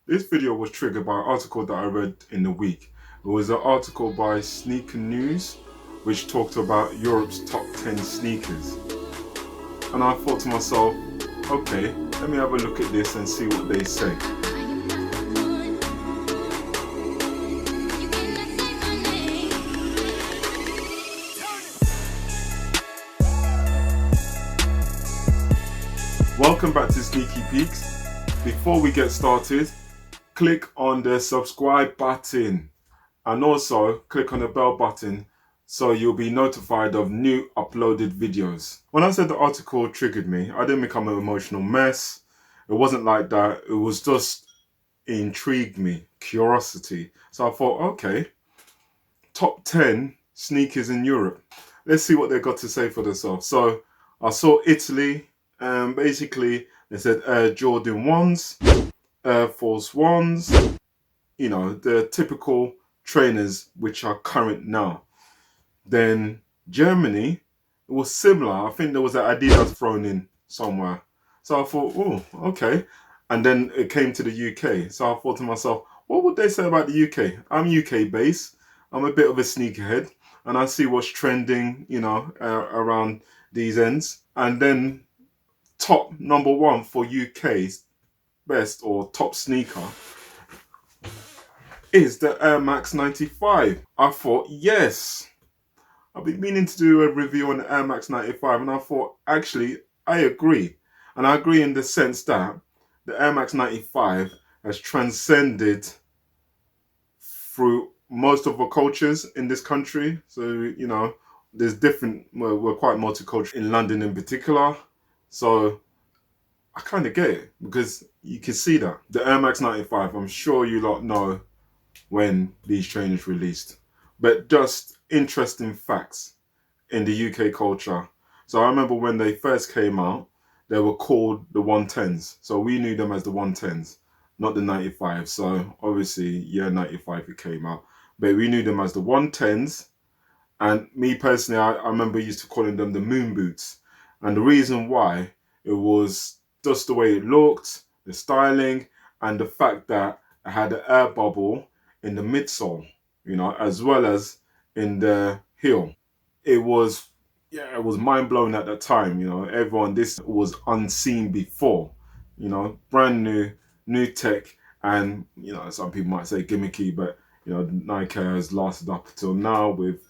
This video was triggered by an article that I read in the week. It was an article by Sneaker News which talked about Europe's top 10 sneakers. And I thought to myself, okay, let me have a look at this and see what they say. Welcome back to Sneaky Peeks. Before we get started, click on the subscribe button and also click on the bell button so you'll be notified of new uploaded videos. When I said the article triggered me, I didn't become an emotional mess. It wasn't like that. It was just intrigued me, curiosity. So I thought, okay, top 10 sneakers in Europe. Let's see what they got to say for themselves. So I saw Italy, and basically they said Air Jordan 1s, Air Force 1s, you know, the typical trainers which are current now. Then Germany, it was similar. I think there was an Adidas thrown in somewhere. So I thought, oh, okay. And then it came to the UK. So I thought to myself, what would they say about the UK? I'm UK based. I'm a bit of a sneakerhead and I see what's trending, you know, around these ends. And then top number one for UK's best or top sneaker is the Airmax 95. I thought, yes, I've been meaning to do a review on the Airmax 95 and I thought, actually, I agree. And I agree in the sense that the Airmax 95 has transcended through most of the cultures in this country. So, you know, there's different, we're quite multicultural in London in particular. So I kind of get it because you can see that. The Air Max 95, I'm sure you lot know when these trainers released. But just interesting facts in the UK culture. So I remember when they first came out, they were called the 110s. So we knew them as the 110s, not the 95. So obviously, year 95 it came out. But we knew them as the 110s. And me personally, I remember used to calling them the moon boots. And the reason why, it was just the way it looked, the styling, and the fact that it had an air bubble in the midsole, you know, as well as in the heel. It was, yeah, it was mind-blowing at that time, you know. Everyone, this was unseen before, you know, brand new tech, and, you know, some people might say gimmicky, but, you know, Nike has lasted up until now with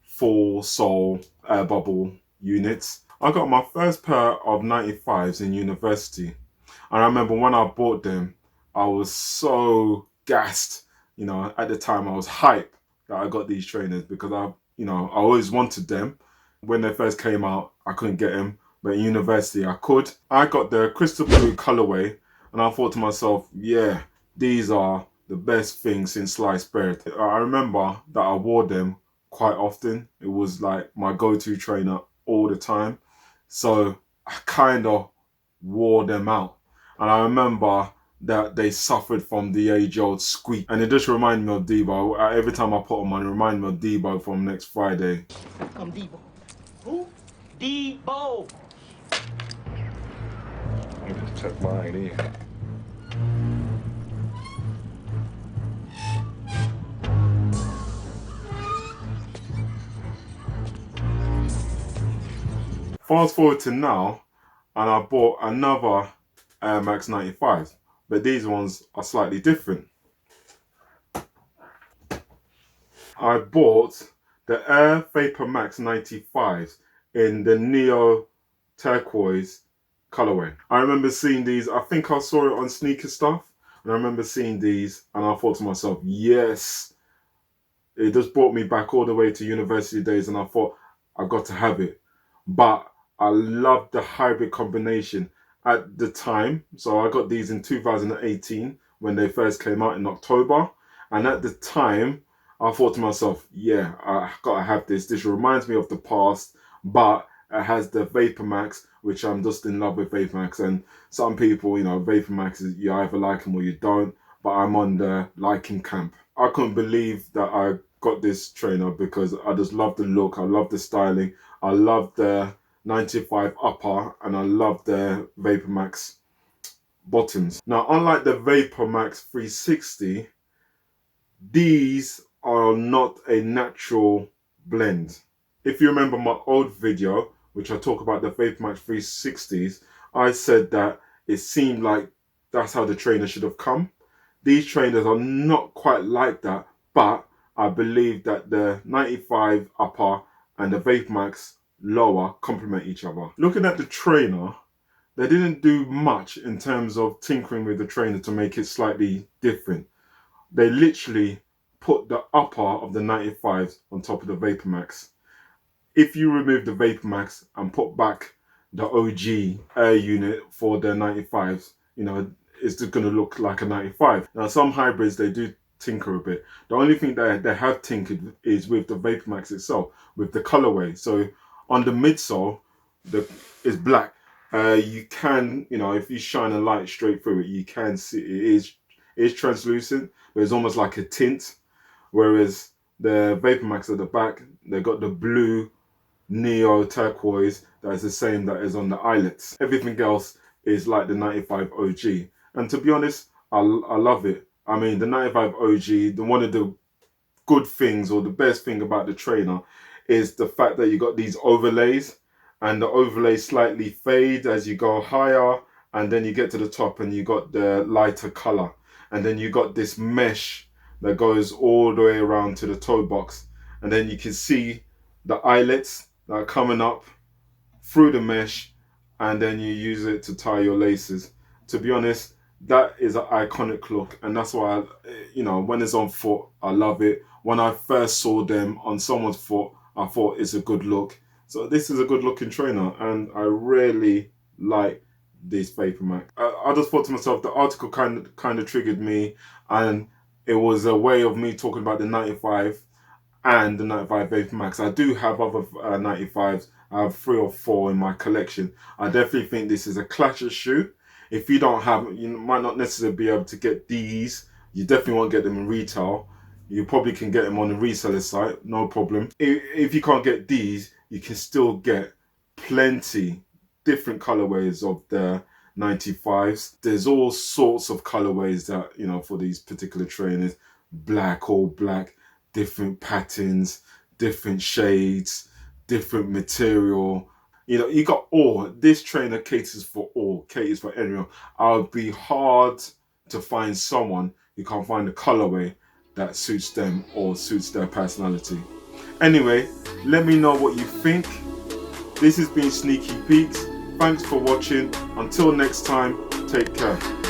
full sole air bubble units. I got my first pair of 95s in university. And I remember when I bought them, I was so gassed. You know, at the time I was hyped that I got these trainers because I always wanted them. When they first came out, I couldn't get them, but in university I could. I got the crystal blue colorway and I thought to myself, yeah, these are the best thing since sliced bread. I remember that I wore them quite often. It was like my go-to trainer all the time. So I kind of wore them out. And I remember that they suffered from the age-old squeak. And it just reminded me of Debo. Every time I put them on, it reminded me of Debo from next Friday. I'm Debo. Who? Debo! You just took my idea. Fast forward to now, and I bought another Air Max 95, but these ones are slightly different. I bought the Air Vapormax 95s in the Neo Turquoise colorway. I remember seeing these, I think I saw it on Sneaker Stuff, and I remember seeing these, and I thought to myself, yes, it just brought me back all the way to university days, and I thought, I've got to have it. But I loved the hybrid combination at the time. So I got these in 2018 when they first came out in October. And at the time, I thought to myself, yeah, I gotta have this. This reminds me of the past, but it has the Vapormax, which I'm just in love with Vapormax. And some people, you know, Vapormax, you either like them or you don't, but I'm on the liking camp. I couldn't believe that I got this trainer because I just love the look, I love the styling, I love the 95 upper, and I love the Vapormax bottoms. Now, unlike the Vapormax 360, these are not a natural blend. If you remember my old video, which I talk about the Vapormax 360s, I said that it seemed like that's how the trainer should have come. These trainers are not quite like that, but I believe that the 95 upper and the Vapormax lower complement each other. Looking at the trainer, they didn't do much in terms of tinkering with the trainer to make it slightly different. They literally put the upper of the 95s on top of the Vapormax. If you remove the Vapormax and put back the OG air unit for the 95s, you know, it's just going to look like a 95. Now, some hybrids, they do tinker a bit. The only thing that they have tinkered is with the Vapormax itself, with the colorway. So on the midsole, is black. You can, you know, if you shine a light straight through it, you can see it is translucent, but it's almost like a tint. Whereas the Vapormax at the back, they got the blue neo turquoise that is the same that is on the eyelets. Everything else is like the 95 OG. And to be honest, I love it. I mean, the 95 OG, one of the good things or the best thing about the trainer is the fact that you got these overlays, and the overlays slightly fade as you go higher, and then you get to the top and you got the lighter color, and then you got this mesh that goes all the way around to the toe box, and then you can see the eyelets that are coming up through the mesh, and then you use it to tie your laces. To be honest, that is an iconic look, and that's why you know, when it's on foot, I love it. When I first saw them on someone's foot, I thought it's a good look. So this is a good looking trainer, and I really like this Vapormax. I just thought to myself, the article kind of triggered me, and it was a way of me talking about the 95 and the 95 Vapormax. I do have other 95s. I have 3 or 4 in my collection. I definitely think this is a clasher shoe. If you don't have, you might not necessarily be able to get these. You definitely won't get them in retail. You probably can get them on the reseller site, no problem. If you can't get these, you can still get plenty different colorways of the 95s. There's all sorts of colorways that, you know, for these particular trainers. Black, all black, different patterns, different shades, different material. You know, you got all. This trainer caters for all, caters for anyone. I would be hard to find someone who can't find a colorway that suits them or suits their personality. Anyway, let me know what you think. This has been Sneaky Peeks. Thanks for watching. Until next time, take care.